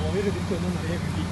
പോയത് തിരിച്ചൊന്നും നിറയെ കിട്ടി.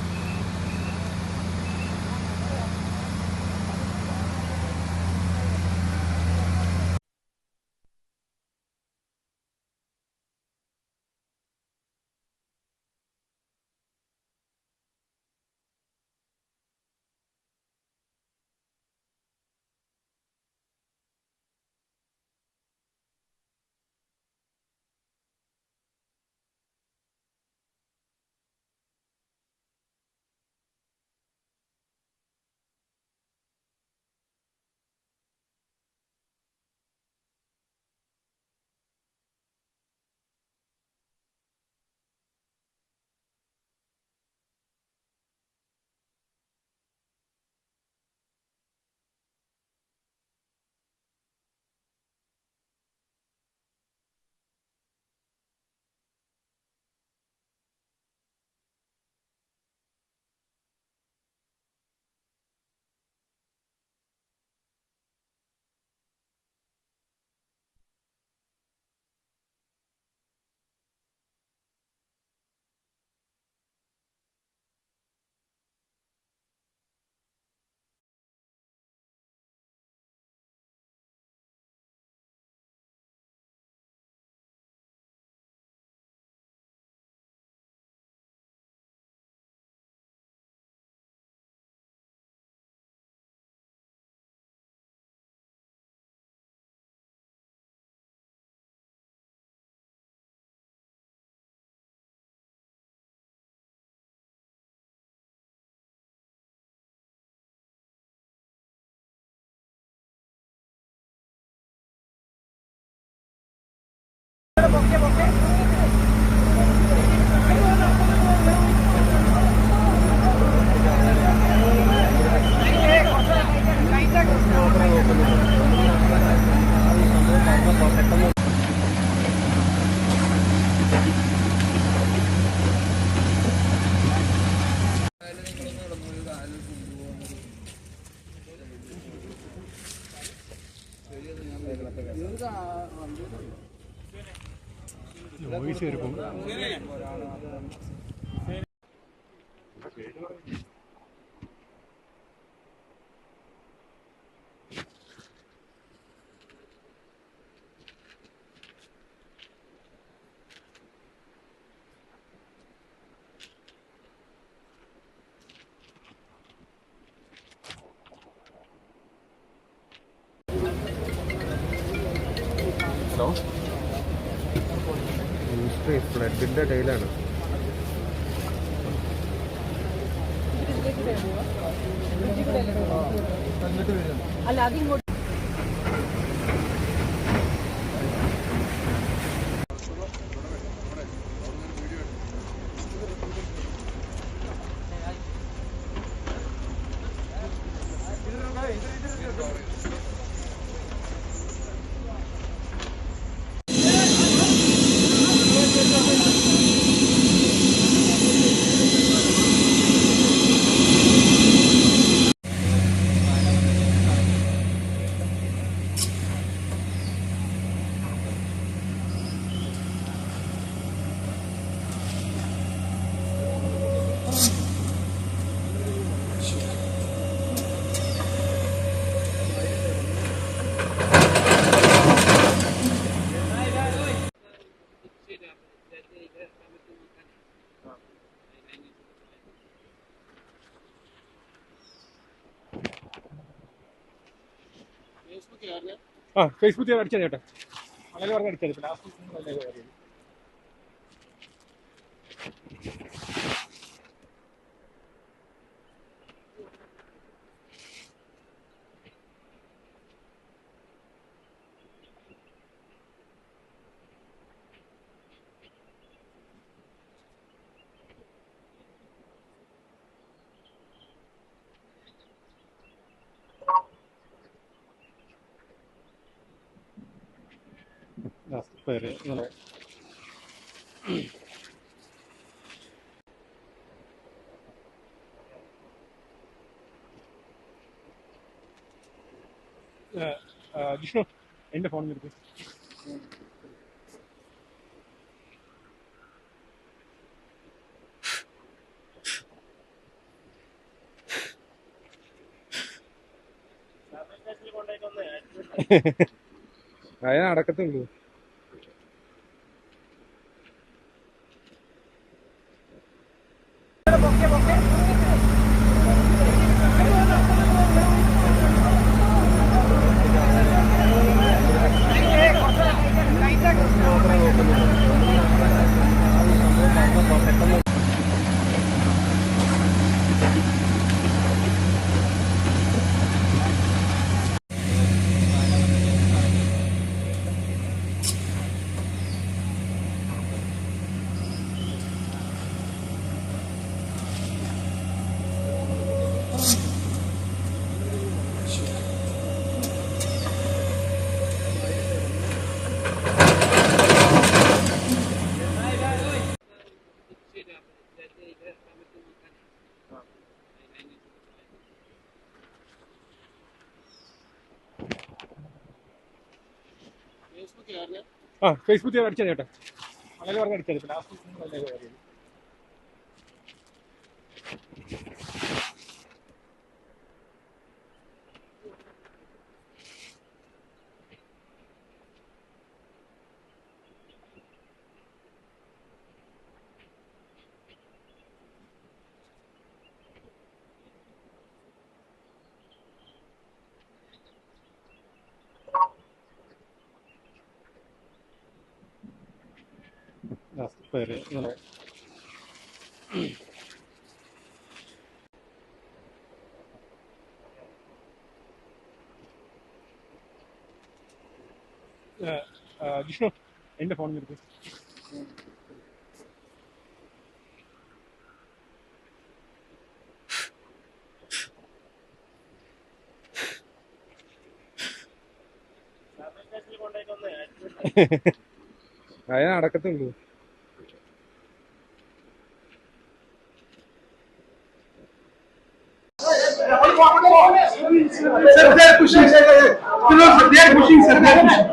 വോയിസ് എടുക്കും. ഹലോ, ഫ്ലഡിൻ്റെ ഇടയിലാണ്. അല്ല അതിങ്ങോട്ട് ഫേസ്ബുക്കിൽ അടിച്ചത് കേട്ടെ, വളരെ പറഞ്ഞ് അടിച്ചത് ലാസ്റ്റ്. പേര് ഇങ്ങനെ ജിഷ്ണു എൻ്റെ ഫോണിൽ എടുത്ത് അയ നടക്കത്തുള്ളൂ. ഫേസ്ബുക്കിൽ അടിച്ചാൽ ചേട്ടാ വളരെ പറഞ്ഞ് അടിച്ചത് ലാസ്റ്റ് പേര് ജിഷ്ണു എൻ്റെ ഫോണിൽ എടുത്ത് അയ നടക്കത്തുള്ളൂ. Sir, they are pushing, sir. No, sir, they are pushing, sir. They are pushing.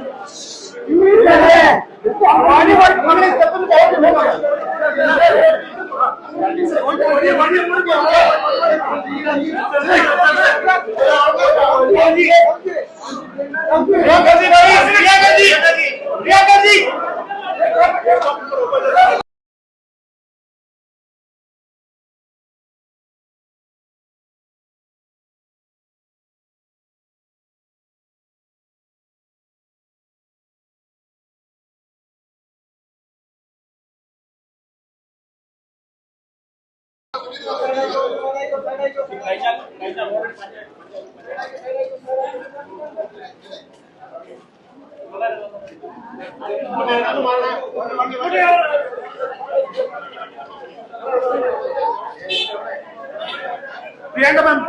Priyanka ma'am,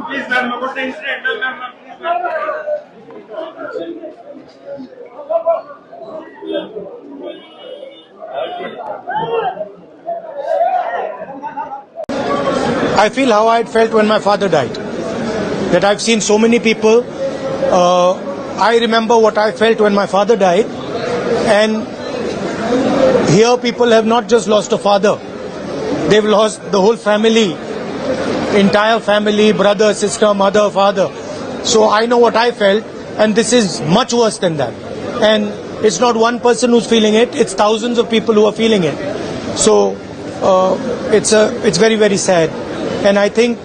please, ma'am. About the incident, ma'am. I feel how I had felt when my father died. That I've seen so many people. I remember what I felt when my father died. And here people have not just lost a father. They've lost the whole family, entire family, brother, sister, mother, father. So I know what I felt, and this is much worse than that. And it's not one person who's feeling it, it's thousands of people who are feeling it. So it's very, very sad. And I think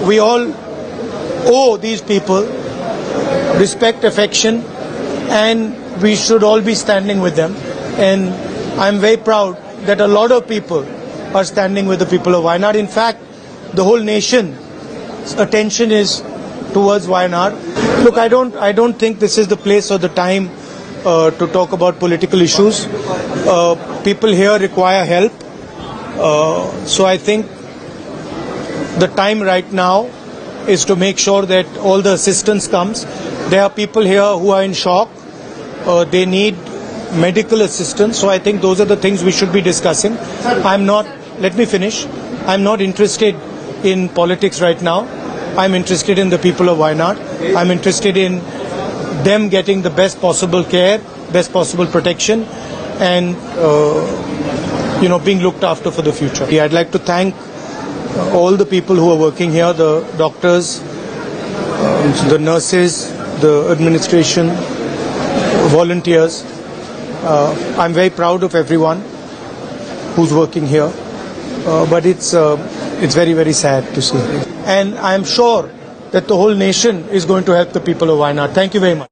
we all owe these people respect, affection, and we should all be standing with them. And I'm very proud that a lot of people are standing with the people of Wayanad. In fact, the whole nation's attention is towards Wayanad. Look, I don't think this is the place or the time to talk about political issues. People here require help. So I think the time right now is to make sure that all the assistance comes. There are people here who are in shock. They need medical assistance. So I think those are the things we should be discussing. Let me finish. I'm not interested in politics right now. I'm interested in the people of Wayanad. I'm interested in them getting the best possible care, best possible protection, and being looked after for the future. I'd like to thank all the people who are working here, the doctors, the nurses, the administration, volunteers. I'm very proud of everyone who's working here, but it's very, very sad to see. And I'm sure that the whole nation is going to help the people of Wayanad. Thank you very much.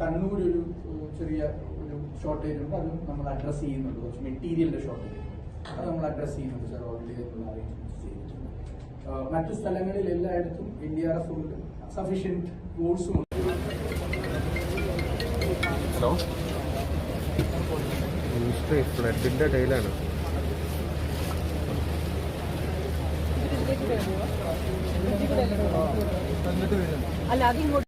Kannur ഒരു ചെറിയ ഒരു shortage ഉണ്ട്, അത് നമ്മൾ address ചെയ്യുന്നുണ്ട്. കുറച്ച് മെറ്റീരിയലിന്റെ shortage അത് നമ്മൾ അഡ്രസ്സ് ചെയ്യുന്നുണ്ട് സാർ. ഓൾറെഡി അറേഞ്ച്മെന്റ് ചെയ്തിട്ടുണ്ട്. മറ്റു സ്ഥലങ്ങളിൽ എല്ലായിടത്തും NDRF ഉണ്ട്, സഫീഷ്യന്റ് റൂൾസും ഉണ്ട്. ഹലോ, ഫ്ലഡിന്റെ ഇടയിലാണ്. അല്ല അതിങ്ങോട്ട്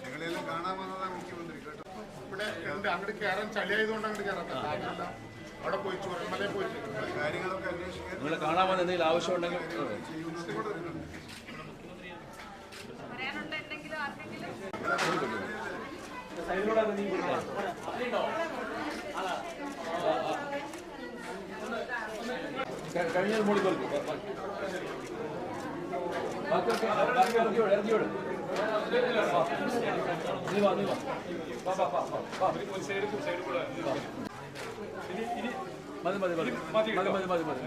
ഞങ്ങളെല്ലാം കാണാൻ വന്നതാണ് മുഖ്യമന്ത്രി കേട്ടോ. ഇവിടെ അങ്ങോട്ട് കയറാൻ ചളിയായതുകൊണ്ട് അങ്ങോട്ട് കയറാത്ത അവിടെ പോയി ചുരമലയിൽ പോയി കാര്യങ്ങളൊക്കെ അന്വേഷിക്കാൻ നിങ്ങൾ കാണാൻ വന്ന എന്തെങ്കിലും ആവശ്യമുണ്ടെങ്കിൽ കഴിഞ്ഞാൽ മോളി കൊടുക്കും. ഇറങ്ങിയോട് നീ വാ മതി മതി മതി മതി മതി മതി മതി.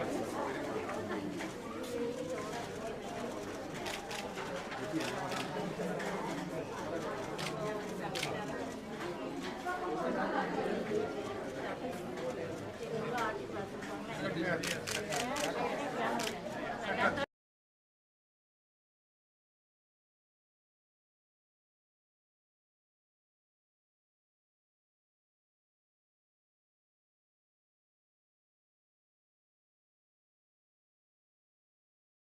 Yeah.